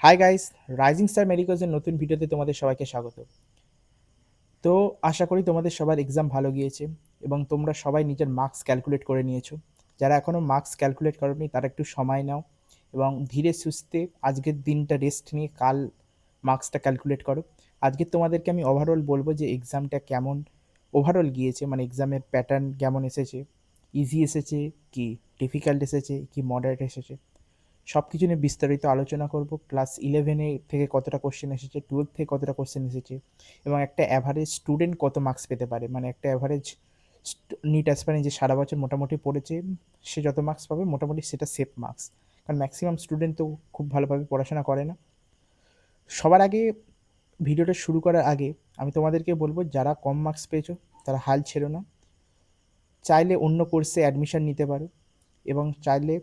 Hi guys, rising star মেডিকোজের নতুন ভিডিওতে তোমাদের সবাইকে স্বাগত। তো আশা করি তোমাদের সবার এক্সাম ভালো গিয়েছে এবং তোমরা সবাই নিজের মার্কস ক্যালকুলেট করে নিয়েছো। যারা এখনও মার্কস ক্যালকুলেট করোনি তারা একটু সময় নাও এবং ধীরে সুস্থে আজকের দিনটা রেস্ট নিয়ে কাল মার্কসটা ক্যালকুলেট করো। আজকে তোমাদেরকে আমি ওভারঅল বলবো যে এক্সামটা কেমন ওভারঅল গিয়েছে, মানে এক্সামের প্যাটার্ন কেমন এসেছে, ইজি এসেছে কি ডিফিকাল্ট এসেছে কি মডারেট এসেছে, সব কিছু নিয়ে বিস্তারিত আলোচনা করব। ক্লাস 11 থেকে কতটা কোশ্চেন এসেছে, 12 থেকে কতটা কোশ্চেন এসেছে এবং একটা অ্যাভারেজ স্টুডেন্ট কত মার্কস পেতে পারে, মানে একটা অ্যাভারেজ নিট অ্যাসপারেন্ট যে সারা বছর মোটামুটি পড়েছে সে যত মার্কস পাবে মোটামুটি সেটা সেফ মার্কস, কারণ ম্যাক্সিমাম স্টুডেন্ট তো খুব ভালোভাবে পড়াশোনা করে না। সবার আগে ভিডিওটা শুরু করার আগে আমি তোমাদেরকে বলবো, যারা কম মার্কস পেয়েছো তারা হাল ছেড়ো না, চাইলে অন্য কোর্সে অ্যাডমিশন নিতে পারো এবং চাইলে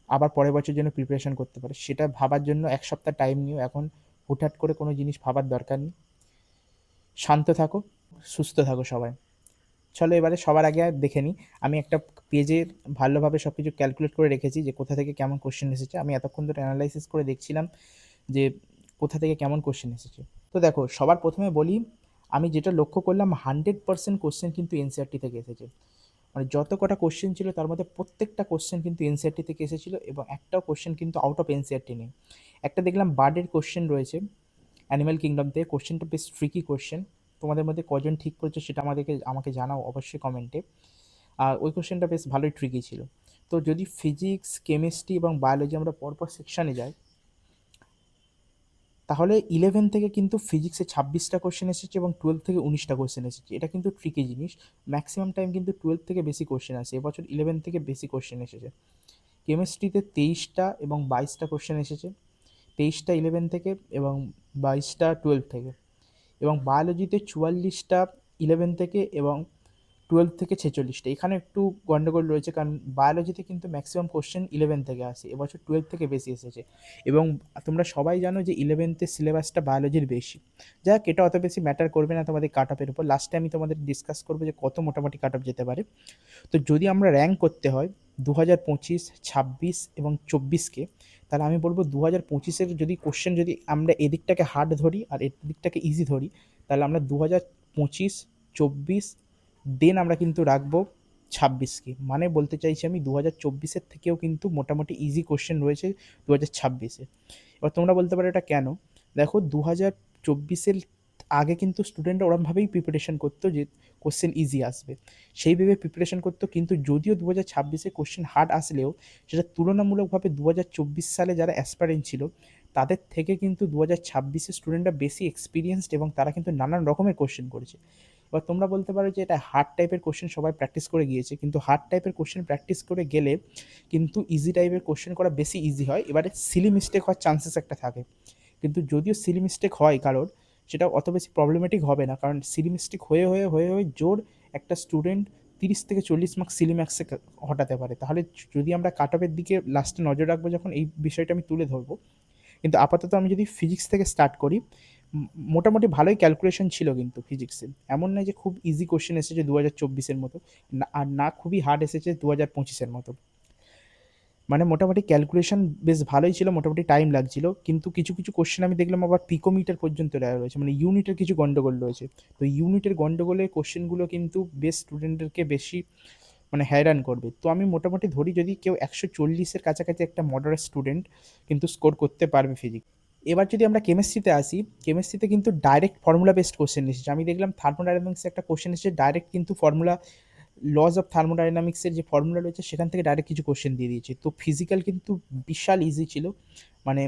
আবার পরের বছর জন্য প্রিপারেশন করতে পারে। সেটা ভাবার জন্য এক সপ্তাহ টাইম নিও, এখন হুটহাট করে কোনো জিনিস ভাবার দরকার নেই। শান্ত থাকো, সুস্থ থাকো সবাই। চলো এবারে সবার আগে দেখে নিই, আমি একটা পেজে ভালোভাবে সব কিছু ক্যালকুলেট করে রেখেছি যে কোথা থেকে কেমন কোশ্চেন এসেছে। আমি এতক্ষণ ধরে অ্যানালাইসিস করে দেখছিলাম যে কোথা থেকে কেমন কোশ্চেন এসেছে। তো দেখো, সবার প্রথমে বলি, আমি যেটা লক্ষ্য করলাম 100% কোশ্চেন কিন্তু এনসিআরটি থেকে এসেছে। মানে যত কটা কোশ্চেন ছিল তার মধ্যে প্রত্যেকটা কোশ্চেন কিন্তু এনসিআরটি থেকে এসেছিল এবং একটাও কোশ্চেন কিন্তু আউট অফ এনসিআরটি নেই। একটা দেখলাম বার্ডের কোশ্চেন রয়েছে অ্যানিম্যাল কিংডম থেকে, কোশ্চেনটা বেশ ট্রিকি কোশ্চেন। তোমাদের মধ্যে কজন ঠিক করেছে সেটা আমাকে জানাও অবশ্যই কমেন্টে। আর ওই কোশ্চেনটা বেশ ভালোই ট্রিকি ছিল। তো যদি ফিজিক্স, কেমিস্ট্রি এবং বায়োলজি আমরা পরপর সেকশানে যাই, তাহলে 11 থেকে কিন্তু ফিজিক্সে 26টা কোশ্চেন এসেছে এবং 12 থেকে 19টা কোশ্চেন এসেছে। এটা কিন্তু ট্রিকি জিনিস। ম্যাক্সিমাম টাইম কিন্তু 12 থেকে বেশি কোশ্চেন আসে, এবছর 11 থেকে বেশি কোশ্চেন এসেছে। কেমিস্ট্রিতে 23টা এবং 22টা কোশ্চেন এসেছে, 23টা 11 থেকে এবং 22টা 12 থেকে। এবং বায়োলজিতে 44টা 11 থেকে এবং 12 থেকে 46টা। এখানে একটু গন্ডগোল রয়েছে, কারণ বায়োলজিতে কিন্তু ম্যাক্সিমাম কোশ্চেন 11 থেকে আসে, এবছর 12 থেকে বেশি এসেছে। এবং তোমরা সবাই জানো যে 11তে সিলেবাসটা বায়োলজির বেশি। যাক, এটা অত বেশি ম্যাটার করবে না তোমাদের কাট অফের উপর। লাস্টে আমি তোমাদের ডিসকাস করবো যে কত মোটামুটি কাট অফ যেতে পারে। তো যদি আমরা র্যাঙ্ক করতে হয় 2025, 26 এবং 24কে, তাহলে আমি বলবো 2025-এর যদি কোশ্চেন যদি আমরা এদিকটাকে হার্ড ধরি আর এদিকটাকে ইজি ধরি, তাহলে আমরা 2025, 24 দেন আমরা কিন্তু রাখবো 26কে। মানে বলতে চাইছি আমি 2024-এর থেকেও কিন্তু মোটামুটি ইজি কোশ্চেন রয়েছে 2026-এ। এবার তোমরা বলতে পারো এটা কেন? দেখো, 2024-এর আগে কিন্তু স্টুডেন্টরা ওরমভাবেই প্রিপারেশন করতো যে কোশ্চেন ইজি আসবে, সেই ভেবে প্রিপারেশন করতো। কিন্তু যদিও 2026-এ কোশ্চেন হার্ড আসলেও সেটা তুলনামূলকভাবে 2024 সালে যারা অ্যাসপারেন্ট ছিল তাদের থেকে কিন্তু 2026-এর স্টুডেন্টরা বেশি এক্সপিরিয়েন্সড এবং তারা কিন্তু নানান রকমের কোশ্চেন করেছে। এবার তোমরা বলতে পারো যে এটা হার্ড টাইপের কোশ্চেন সবাই প্র্যাকটিস করে গিয়েছে, কিন্তু হার্ড টাইপের কোশ্চেন প্র্যাকটিস করে গেলে কিন্তু ইজি টাইপের কোশ্চেন করা বেশি ইজি হয়। এবারে সিলি মিস্টেক হওয়ার চান্সেস একটা থাকে, কিন্তু যদিও সিলি মিস্টেক হয় কারোর, সেটা অত বেশি প্রবলেমেটিক হবে না, কারণ সিলি মিস্টেক হয়ে জোর একটা স্টুডেন্ট 30 থেকে 40 মার্কস সিলি ম্যাক্সে হটাতে পারে। তাহলে যদি আমরা কাট অফের দিকে লাস্টে নজর রাখবো যখন, এই বিষয়টা আমি তুলে ধরবো। কিন্তু আপাতত আমি যদি ফিজিক্স থেকে স্টার্ট করি, মোটামুটি ভালোই ক্যালকুলেশন ছিল কিন্তু ফিজিক্সে। এমন নয় যে খুব ইজি কোশ্চেন এসেছে 2024-এর মতো, আর না খুবই হার্ড এসেছে 2025-এর মতো। মানে মোটামুটি ক্যালকুলেশন বেশ ভালোই ছিল, মোটামুটি টাইম লাগছিল। কিন্তু কিছু কিছু কোশ্চেন আমি দেখলাম আবার পিকোমিটার পর্যন্ত দেওয়া রয়েছে, মানে ইউনিটের কিছু গন্ডগোল রয়েছে। তো ইউনিটের গন্ডগোলের কোশ্চেনগুলো কিন্তু বেশ স্টুডেন্টদেরকে বেশি মানে হ্যারান করবে। তো আমি মোটামুটি ধরি যদি কেউ 140-এর কাছাকাছি একটা মডারেট স্টুডেন্ট কিন্তু স্কোর করতে পারবে ফিজিক্স। এবার যদি আমরা কেমিস্ট্রিতে আসি, কেমিস্ট্রিতে কিন্তু ডাইরেক্ট ফর্মুলা বেসড কোশ্চেন এসেছে। আমি দেখলাম থার্মোডাইনামিক্সে একটা কোশ্চেন এসেছে, ডাইরেক্ট কিন্তু ফর্মুলা, লজ অফ থার্মোডাইনামিক্সের যে ফর্মুলা রয়েছে সেখান থেকে ডাইরেক্ট কিছু কোশ্চেন দিয়ে দিয়েছে। তো ফিজিক্যাল কিন্তু বিশাল ইজি ছিল, মানে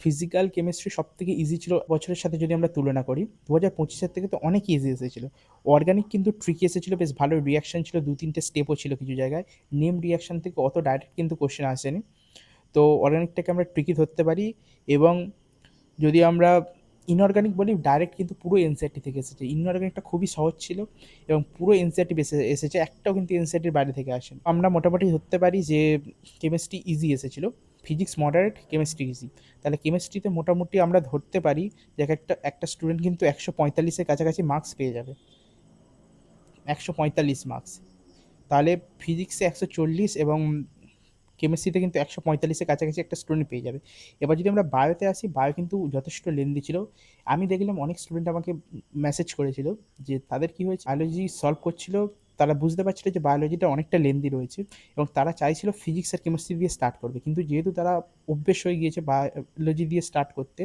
ফিজিক্যাল কেমিস্ট্রি সব থেকে ইজি ছিল বছরের সাথে যদি আমরা তুলনা করি। 2025-এর থেকে তো অনেক ইজি এসেছিলো। অর্গানিক কিন্তু ট্রিকি এসেছিলো, বেশ ভালো রিয়াকশন ছিল, 2-3টে স্টেপও ছিল কিছু জায়গায়। নেম রিয়াকশন থেকে অত ডাইরেক্ট কিন্তু কোশ্চেন আসেনি। তো অর্গানিকটাকে আমরা ট্রিকি ধরতে পারি। এবং যদি আমরা ইনঅর্গানিক বলি, ডাইরেক্ট কিন্তু পুরো এনসিআরটি থেকে এসেছে। ইনঅর্গানিকটা খুবই সহজ ছিল এবং পুরো এনসিআরটি বেসে এসেছে, একটাও কিন্তু এনসিআরটির বাইরে থেকে আসেনি। আমরা মোটামুটি ধরতে পারি যে কেমিস্ট্রি ইজি এসেছিলো, ফিজিক্স মডারেট, কেমিস্ট্রি ইজি। তাহলে কেমিস্ট্রিতে মোটামুটি আমরা ধরতে পারি যে একটা একটা স্টুডেন্ট কিন্তু 145-এর কাছাকাছি মার্কস পেয়ে যাবে, 145 মার্কস। তাহলে ফিজিক্সে 140 এবং কেমিস্ট্রিতে কিন্তু 145-এর কাছাকাছি একটা স্টুডেন্ট পেয়ে যাবে। এবার যদি আমরা বায়োতে আসি, বায়ো কিন্তু যথেষ্ট লেন্দি ছিল। আমি দেখলাম অনেক স্টুডেন্ট আমাকে মেসেজ করেছিল যে তাদের কি হয়েছে, বায়োলজি সলভ করছিল, তারা বুঝতে পারছিল যে বায়োলজিটা অনেকটা লেন্দি রয়েছে এবং তারা চাইছিল ফিজিক্স আর কেমিস্ট্রি দিয়ে স্টার্ট করবে। কিন্তু যেহেতু তারা অভ্যেস হয়ে গিয়েছে বায়োলজি দিয়ে স্টার্ট করতে,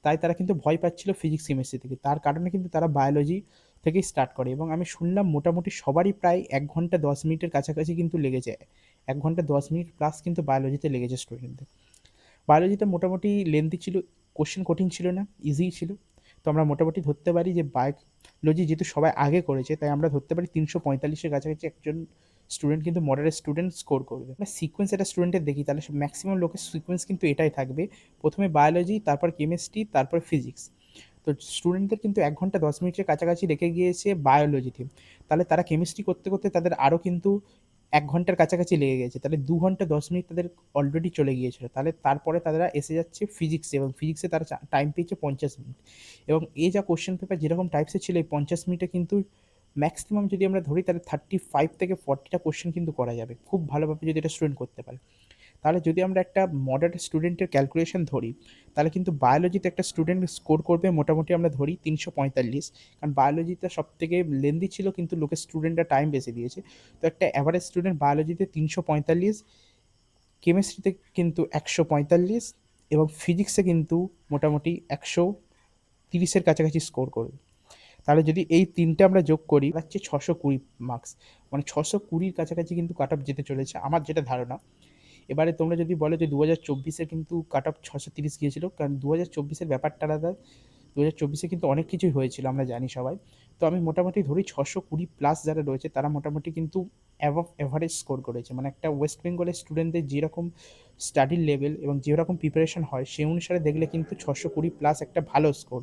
তাই তারা কিন্তু ভয় পাচ্ছিল ফিজিক্স কেমিস্ট্রি থেকে। তার কারণে কিন্তু তারা বায়োলজি থেকেই স্টার্ট করে এবং আমি শুনলাম মোটামুটি সবারই প্রায় 1 ঘন্টা 10 মিনিটের কাছাকাছি কিন্তু লেগেছে। 1 ঘন্টা 10 মিনিট প্লাস কিন্তু বায়োলজিতে লেগেছে স্টুডেন্টদের। বায়োলজিটা মোটামুটি লেন্থি ছিল, কোশ্চেন কঠিন ছিল না, ইজিই ছিল। তো আমরা মোটামুটি ধরতে পারি যে বায়োলজি যেহেতু সবাই আগে করেছে, তাই আমরা ধরতে পারি 345-এর কাছাকাছি একজন স্টুডেন্ট কিন্তু মডারেট স্টুডেন্ট স্কোর করবে। আমরা সিকোয়েন্স একটা স্টুডেন্টের দেখি, তাহলে ম্যাক্সিমাম লোকের সিকোয়েন্স কিন্তু এটাই থাকবে, প্রথমে বায়োলজি, তারপর কেমিস্ট্রি, তারপর ফিজিক্স। তো স্টুডেন্টদের কিন্তু 1 ঘন্টা 10 মিনিটের কাছাকাছি রেখে গিয়েছে বায়োলজিতে। তাহলে তারা কেমিস্ট্রি করতে করতে তাদের আরও কিন্তু 1 ঘন্টার কাছাকাছি লেগে গেছে। তাহলে 2 ঘন্টা 10 মিনিট তাদের অলরেডি চলে গিয়েছিল। তাহলে তারপরে তারা এসে যাচ্ছে ফিজিক্সে এবং ফিজিক্সে তারা টাইম পেয়েছে 50 মিনিট। এবং এই যা কোশ্চেন পেপার যেরকম টাইপসের ছিল, এই 50 মিনিটে কিন্তু ম্যাক্সিমাম যদি আমরা ধরি তাহলে 35 থেকে 40টা কোশ্চেন কিন্তু করা যাবে। খুব ভালোভাবে যদি এটা স্টুডেন্ট করতে পারে। তাহলে যদি আমরা একটা মডারেট স্টুডেন্টের ক্যালকুলেশন ধরি, তাহলে কিন্তু বায়োলজিতে একটা স্টুডেন্ট স্কোর করবে মোটামুটি আমরা ধরি 345, কারণ বায়োলজিতে সব থেকে লেন্দি ছিল কিন্তু লোকের স্টুডেন্টরা টাইম বেশি দিয়েছে। তো একটা অ্যাভারেজ স্টুডেন্ট বায়োলজিতে 345, কেমিস্ট্রিতে কিন্তু 145 এবং ফিজিক্সে কিন্তু মোটামুটি 130-এর কাছাকাছি স্কোর করবে। তাহলে যদি এই তিনটে আমরা যোগ করি, হচ্ছে 620 মার্কস, মানে 620-র কাছাকাছি কিন্তু কাট অফ যেতে চলেছে আমার যেটা ধারণা। এবারে তোমরা যদি বলো যে 2024-এ কিন্তু কাট অফ 630 গিয়েছিল, কারণ 2024-এর ব্যাপারটা আলাদা। 2024-এ কিন্তু অনেক কিছুই হয়েছিল আমরা জানি সবাই। তো আমি মোটামুটি ধরি 620 প্লাস যারা রয়েছে তারা মোটামুটি কিন্তু অ্যাবভ এভারেজ স্কোর করেছে। মানে একটা ওয়েস্ট বেঙ্গলের স্টুডেন্টদের যেরকম স্টাডির লেভেল এবং যেরকম প্রিপারেশন হয়, সেই অনুসারে দেখলে কিন্তু 620 প্লাস একটা ভালো স্কোর।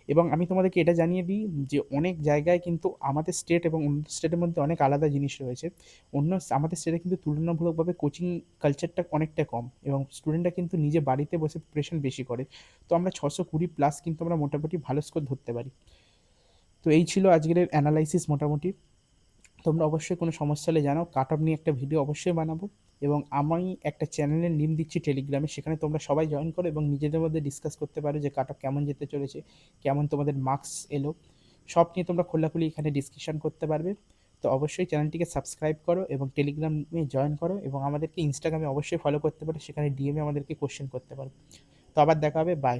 এবং আমি তোমাদেরকে এটা জানিয়ে দিই যে অনেক জায়গায় কিন্তু আমাদের স্টেট এবং অন্য স্টেটের মধ্যে অনেক আলাদা জিনিস রয়েছে। আমাদের স্টেটে কিন্তু তুলনামূলকভাবে কোচিং কালচারটা অনেকটা কম এবং স্টুডেন্টরা কিন্তু নিজে বাড়িতে বসে প্রিপারেশন বেশি করে। তো আমরা 620 প্লাস কিন্তু আমরা মোটামুটি ভালো স্কোর ধরতে পারি। তো এই ছিল আজকের অ্যানালাইসিস মোটামুটি। তোমরা অবশ্যই কোনো সমস্যা হলে জানাও, কাট অফ নিয়ে একটা ভিডিও অবশ্যই বানাবো। এবং আমি একটা চ্যানেলের লিঙ্ক দিচ্ছি টেলিগ্রামে, সেখানে তোমরা সবাই জয়েন করো এবং নিজেদের মধ্যে ডিসকাস করতে পারো যে কাট অফ কেমন যেতে চলেছে, কেমন তোমাদের মার্কস এলো, সব নিয়ে তোমরা খোলাখুলি এখানে ডিসকাশন করতে পারবে। তো অবশ্যই চ্যানেলটিকে সাবস্ক্রাইব করো এবং টেলিগ্রামে জয়েন করো এবং আমাদেরকে ইনস্টাগ্রামে অবশ্যই ফলো করতে পারো, সেখানে ডিএমে আমাদেরকে কোশ্চেন করতে পারো। তো আবার দেখা হবে, বাই।